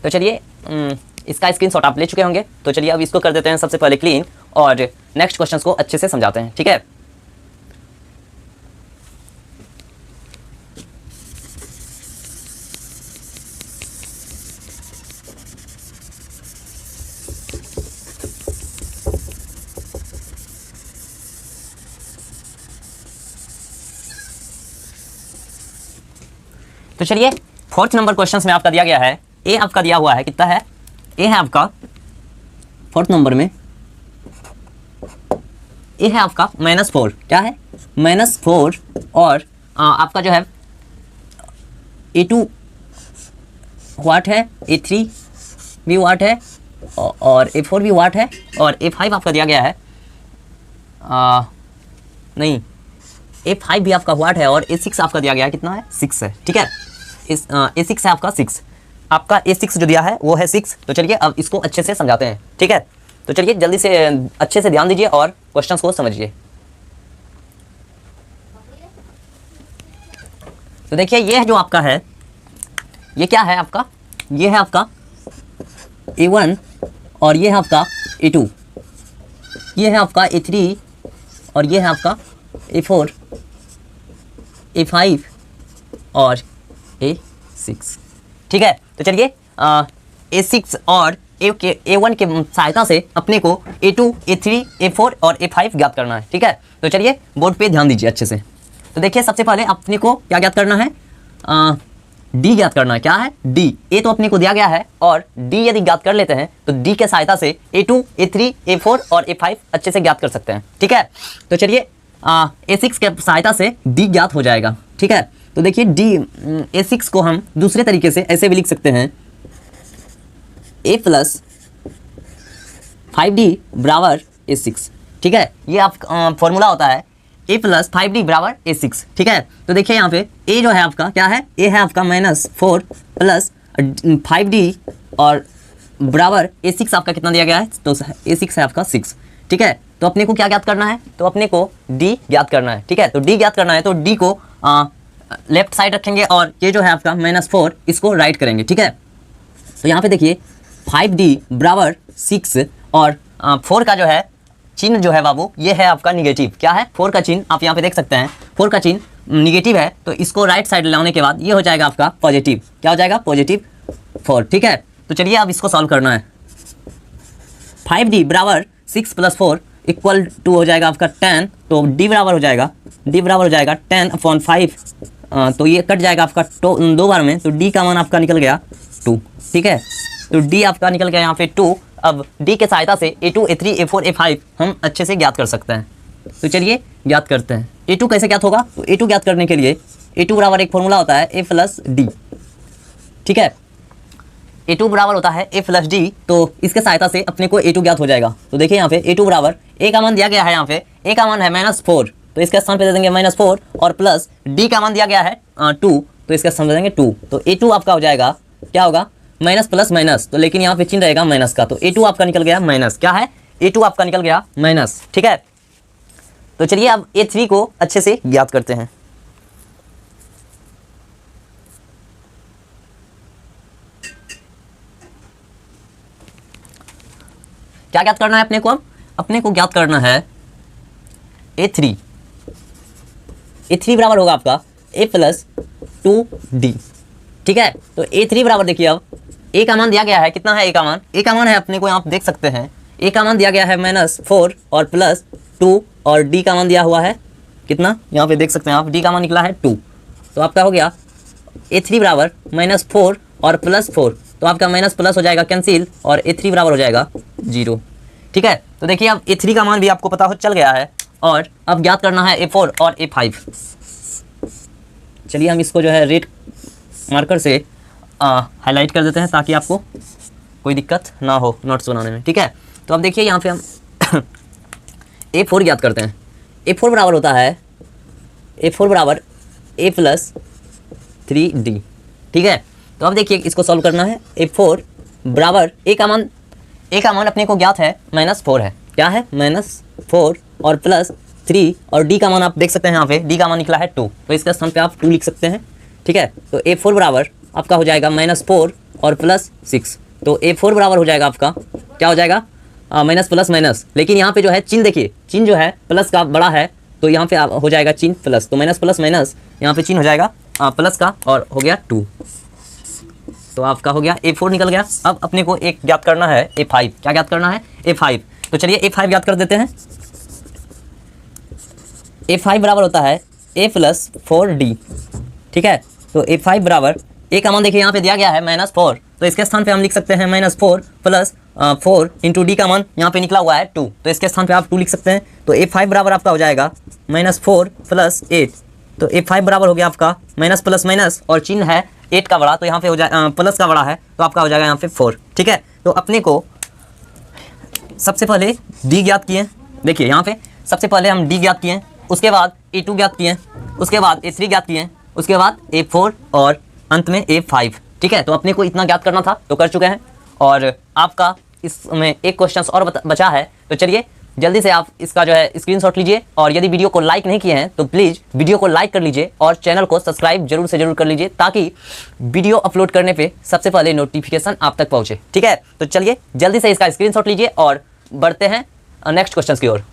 तो चलिए इसका स्क्रीनशॉट आप ले चुके होंगे। तो चलिए अब इसको कर देते हैं सबसे पहले क्लीन और नेक्स्ट क्वेश्चंस को अच्छे से समझाते हैं, ठीक है। तो चलिए 4th नंबर क्वेश्चन में आपका दिया गया है, ए आपका दिया हुआ है, कितना है, ए है आपका 4th नंबर में, ए है आपका -4, क्या है -4 और आपका जो है A2 वाट है, A3 भी वाट है और A4 भी वाट है और A5 आपका दिया गया है नहीं A5 भी आपका वाट है और A6 आपका दिया गया है, कितना है 6 है, ठीक है। इस A6 है आपका 6, आपका A6 जो दिया है वो है 6। तो चलिए अब इसको अच्छे से समझाते हैं, ठीक है। तो चलिए जल्दी से अच्छे से ध्यान दीजिए और क्वेश्चंस को समझिए। तो देखिए ये जो आपका है, ये क्या है आपका, ये है आपका A1 और ये है आपका A2, ये है आपका A3 और ये है आपका A4, A5 और A6, ठीक है। तो चलिए A6 और A1 के सहायता से अपने को A2, A3, A4 और A5 ज्ञात करना है, ठीक है। तो चलिए बोर्ड पे ध्यान दीजिए अच्छे से। तो देखिए सबसे पहले अपने को क्या ज्ञात करना है, D ज्ञात करना है, क्या है D। A तो अपने को दिया गया है और D यदि ज्ञात कर लेते हैं तो D के सहायता से A2, A3, A4 और A5 अच्छे से ज्ञात कर सकते हैं, ठीक है। तो चलिए A6 के सहायता से D ज्ञात हो जाएगा, ठीक है। तो देखिए A6 को हम दूसरे तरीके से ऐसे भी लिख सकते हैं, A + 5D बराबर A6, ठीक है। ये आप फॉर्मूला होता है A + 5D बराबर A6, ठीक है। तो देखिए यहाँ पे A जो है आपका क्या है, A है आपका -4 + 5D और बराबर A6 आपका कितना दिया गया है, तो A6 है आपका 6, ठीक है। तो अपने को क्या ज्ञात करना है, तो अपने को D ज्ञात करना है, ठीक है। तो D ज्ञात करना है तो D को लेफ्ट साइड रखेंगे और ये जो है आपका -4 इसको राइट करेंगे, ठीक है। तो यहाँ पे देखिए 5D बराबर 6 और 4 का जो है चिन्ह जो है बाबू ये है आपका निगेटिव, क्या है 4 का चिन्ह आप यहाँ पे देख सकते हैं, 4 का चिन्ह निगेटिव है। तो इसको राइट साइड लाने के बाद ये हो जाएगा आपका पॉजिटिव, क्या हो जाएगा +4, ठीक है। तो चलिए अब इसको सॉल्व करना है। 5D बराबर 6 + 4 = हो जाएगा आपका 10, तो D बराबर हो जाएगा 10/5, तो ये कट जाएगा आपका 2 बार में, तो D का मान आपका निकल गया 2, ठीक है। तो D आपका निकल गया यहाँ पे 2। अब D के सहायता से A2, A3, A4, A5 हम अच्छे से ज्ञात कर सकते हैं। तो चलिए ज्ञात करते हैं। A2 कैसे ज्ञात होगा, तो A2 ज्ञात करने के लिए A2 बराबर एक फॉर्मूला होता है A + D, ठीक है। A2 बराबर होता है A + D, तो इसके सहायता से अपने को A2 ज्ञात हो जाएगा। तो देखिए यहाँ पे A2 बराबर A का मान दिया गया है, यहाँ पे A का मान है -4, तो इसके स्थान पे दे देंगे -4 और प्लस D का मान दिया गया है 2, तो इसका स्थान दे देंगे 2। तो A2 आपका हो जाएगा, क्या होगा माइनस प्लस माइनस, तो लेकिन यहाँ पे चिन्ह रहेगा माइनस का, तो A2 आपका निकल गया माइनस, क्या है A2 आपका निकल गया माइनस, ठीक है। तो चलिए अब A3 को अच्छे से ज्ञात करते हैं। क्या ज्ञात करना है अपने को, अब अपने को ज्ञात करना है A3 बराबर होगा आपका A + 2D, ठीक है। तो A3 बराबर देखिए अब A का मान दिया गया है, कितना है A का मान, A का मान है अपने को यहाँ देख सकते हैं, A का मान दिया गया है -4 और +2 और D का मान दिया हुआ है कितना, यहाँ पे देख सकते हैं आप D का मान निकला है 2। तो आपका हो गया A3 बराबर -4 और +4, तो आपका माइनस प्लस हो जाएगा कैंसिल और A3 बराबर हो जाएगा 0, ठीक है। तो देखिए अब A3 का मान भी आपको पता हो चल गया है और अब ज्ञात करना है A4 और A5। चलिए हम इसको जो है रेड मार्कर से हाईलाइट कर देते हैं ताकि आपको कोई दिक्कत ना हो नोट्स बनाने में, ठीक है। तो अब देखिए यहाँ पे हम A4 ज्ञात करते हैं। A4 बराबर होता है A4 बराबर A + 3D, ठीक है। तो अब देखिए इसको सॉल्व करना है। A4 बराबर A का मान अपने को ज्ञात है -4 है, क्या है -4 और +3 और D का मान आप देख सकते हैं यहाँ पे D का मान निकला है 2, तो इसके स्थान पे आप 2 लिख सकते हैं, ठीक है। तो A4 बराबर आपका हो जाएगा -4 और प्लस 6, तो A4 बराबर हो जाएगा आपका, क्या हो जाएगा, माइनस प्लस माइनस। लेकिन यहाँ पे जो है चिन्ह देखिए, चिन्ह जो है प्लस का बड़ा है, तो यहाँ पे हो जाएगा चिन्ह प्लस, तो माइनस प्लस माइनस यहाँ पे चिन्ह हो जाएगा प्लस का, और हो गया 2, तो आपका हो गया A4 निकल गया। अब अपने को एक ज्ञात करना है A5, क्या ज्ञात करना है, A5। तो चलिए A5 ज्ञात कर देते हैं। A5 बराबर होता है A प्लस 4D, ठीक है। तो A5 बराबर A का मान देखिए यहाँ पे दिया गया है -4, तो इसके स्थान पे हम लिख सकते हैं -4 प्लस 4 इंटू D का मान यहाँ पे निकला हुआ है 2, तो इसके स्थान पे आप 2 लिख सकते हैं। तो A5 बराबर आपका हो जाएगा -4 प्लस 8, तो A5 बराबर हो गया आपका माइनस प्लस माइनस, और चिन्ह है 8 का बड़ा, तो यहाँ पे हो जाए प्लस का बड़ा है, तो आपका हो जाएगा यहाँ पे 4, ठीक है। तो अपने को सबसे पहले D ज्ञात किए, देखिए यहाँ पे सबसे पहले हम D ज्ञात किए, उसके बाद A2 ज्ञात किए, उसके बाद A3 ज्ञात किए, उसके बाद A4 और अंत में A5, ठीक है। तो अपने को इतना ज्ञात करना था, तो कर चुके हैं। और आपका इसमें एक क्वेश्चन और बचा है, तो चलिए जल्दी से आप इसका जो है स्क्रीनशॉट लीजिए, और यदि वीडियो को लाइक नहीं किए हैं तो प्लीज़ वीडियो को लाइक कर लीजिए और चैनल को सब्सक्राइब जरूर से जरूर कर लीजिए, ताकि वीडियो अपलोड करने पे सबसे पहले नोटिफिकेशन आप तक पहुँचे, ठीक है। तो चलिए जल्दी से इसका स्क्रीनशॉट लीजिए और बढ़ते हैं नेक्स्ट क्वेश्चन की ओर।